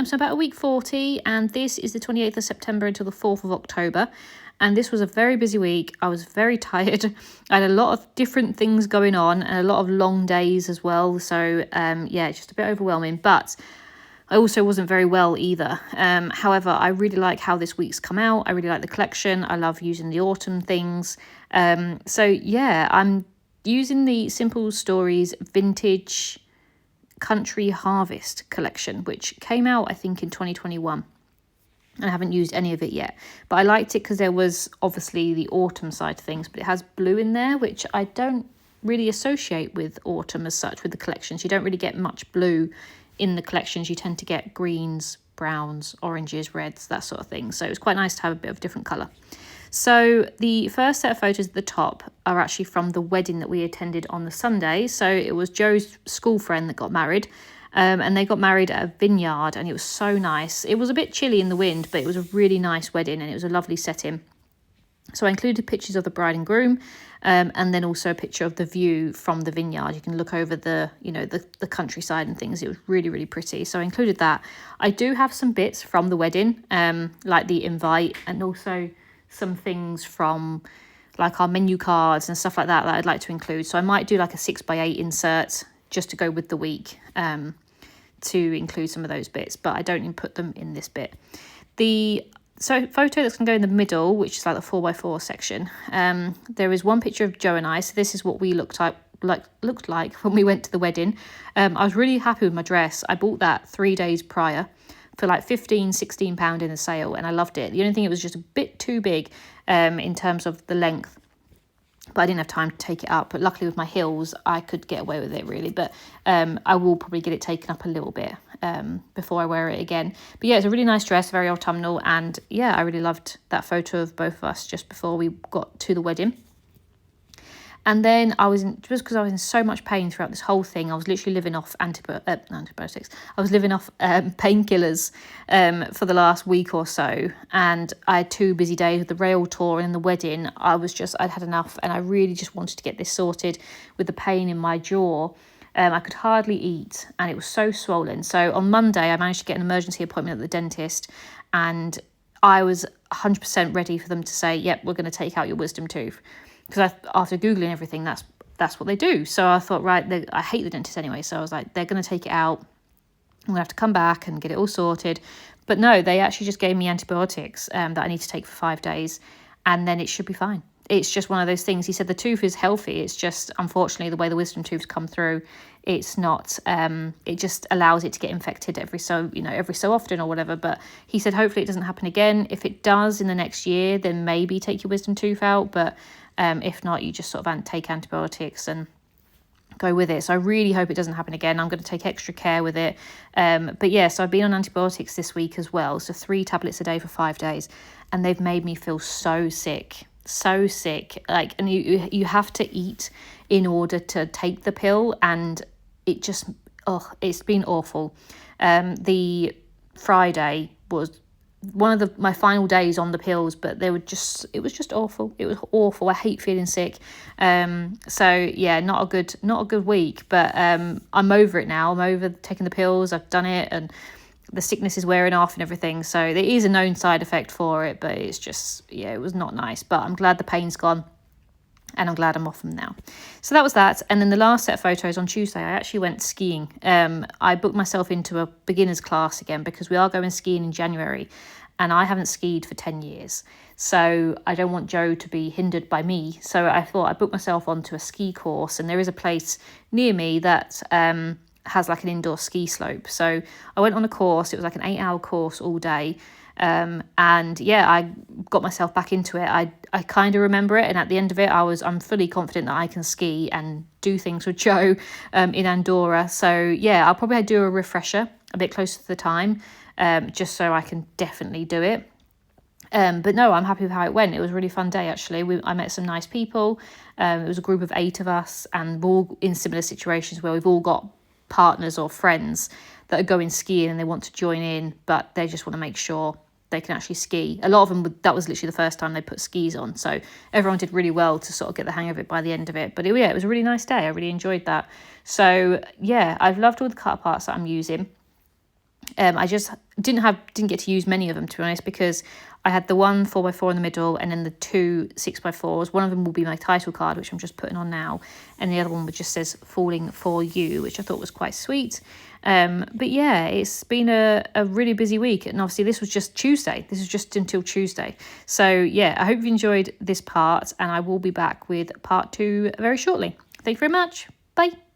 so about a week 40, and this is the 28th of September until the 4th of October. And this was a very busy week. I was very tired. I had a lot of different things going on and a lot of long days as well. So yeah, just a bit overwhelming, but I also wasn't very well either. However, I really like how this week's come out. I really like the collection. I love using the autumn things. So yeah, I'm using the Simple Stories Vintage Country Harvest collection, which came out, I think, in 2021. I haven't used any of it yet, but I liked it because there was obviously the autumn side of things, but it has blue in there, which I don't really associate with autumn as such with the collections. You don't really get much blue in the collections. You tend to get greens, browns, oranges, reds, that sort of thing. So it was quite nice to have a bit of different colour. So the first set of photos at the top are actually from the wedding that we attended on the Sunday. So it was Joe's school friend that got married. And they got married at a vineyard, and it was so nice. It was a bit chilly in the wind, but it was a really nice wedding, and it was a lovely setting. So I included pictures of the bride and groom, and then also a picture of the view from the vineyard. You can look over the, you know, the countryside and things. It was really, really pretty. So I included that. I do have some bits from the wedding, like the invite, and also some things from like our menu cards and stuff like that I'd like to include. So I might do like a 6x8 insert just to go with the week, to include some of those bits, but I don't put them in this bit. The photo that's going to go in the middle, which is like the 4x4 section, there is one picture of Joe and I. So this is what we looked like when we went to the wedding. I was really happy with my dress. I bought that 3 days prior for like £16 in the sale, and I loved it. The only thing, it was just a bit too big in terms of the length, but I didn't have time to take it up. But luckily with my heels, I could get away with it really. But I will probably get it taken up a little bit before I wear it again. But yeah, it's a really nice dress, very autumnal. And yeah, I really loved that photo of both of us just before we got to the wedding. And then just because I was in so much pain throughout this whole thing, I was literally living off antibiotics. I was living off painkillers for the last week or so. And I had 2 busy days with the rail tour and the wedding. I'd had enough, and I really just wanted to get this sorted with the pain in my jaw. I could hardly eat, and it was so swollen. So on Monday, I managed to get an emergency appointment at the dentist, and I was 100% ready for them to say, yep, we're going to take out your wisdom tooth. Because after Googling everything, that's what they do. So I thought, right, I hate the dentist anyway. So I was like, they're going to take it out. I'm going to have to come back and get it all sorted. But no, they actually just gave me antibiotics that I need to take for 5 days. And then it should be fine. It's just one of those things. He said the tooth is healthy. It's just, unfortunately, the way the wisdom tooths come through, it's not, it just allows it to get infected every so often or whatever. But he said, hopefully it doesn't happen again. If it does in the next year, then maybe take your wisdom tooth out. But if not, you just sort of take antibiotics and go with it. So I really hope it doesn't happen again. I'm going to take extra care with it. But yeah, so I've been on antibiotics this week as well. So 3 tablets a day for 5 days. And they've made me feel so sick. Like, and you have to eat in order to take the pill. And it just, it's been awful. The Friday was one of my final days on the pills, but it was just awful. It was awful. I hate feeling sick. So yeah, not a good week, but I'm over it now. I'm over taking the pills. I've done it, and the sickness is wearing off and everything. So there is a known side effect for it, but it's just, yeah, it was not nice. But I'm glad the pain's gone, and I'm glad I'm off them now. So that was that. And then the last set of photos on Tuesday, I actually went skiing. I booked myself into a beginner's class again because we are going skiing in January, and I haven't skied for 10 years. So I don't want Joe to be hindered by me. So I thought I'd book myself onto a ski course, and there is a place near me that has like an indoor ski slope. So I went on a course. It was like an 8-hour course all day. And yeah, I got myself back into it. I kind of remember it, and at the end of it, I'm fully confident that I can ski and do things with Joe in Andorra. So yeah, I'll probably do a refresher a bit closer to the time, just so I can definitely do it. But no, I'm happy with how it went. It was a really fun day, actually. I met some nice people. It was a group of 8 of us, and we're all in similar situations where we've all got partners or friends that are going skiing and they want to join in, but they just want to make sure they can actually ski. A lot of them, that was literally the first time they put skis on. So everyone did really well to sort of get the hang of it by the end of it. But it was a really nice day. I really enjoyed that. So yeah, I've loved all the cut parts that I'm using. I just didn't get to use many of them, to be honest, because I had the one 4x4 in the middle and then the two 6x4s. One of them will be my title card, which I'm just putting on now, and the other one just says "Falling for You," which I thought was quite sweet. But yeah, it's been a really busy week, and obviously this was just Tuesday. This is just until Tuesday. So yeah, I hope you enjoyed this part, and I will be back with part 2 very shortly. Thank you very much. Bye.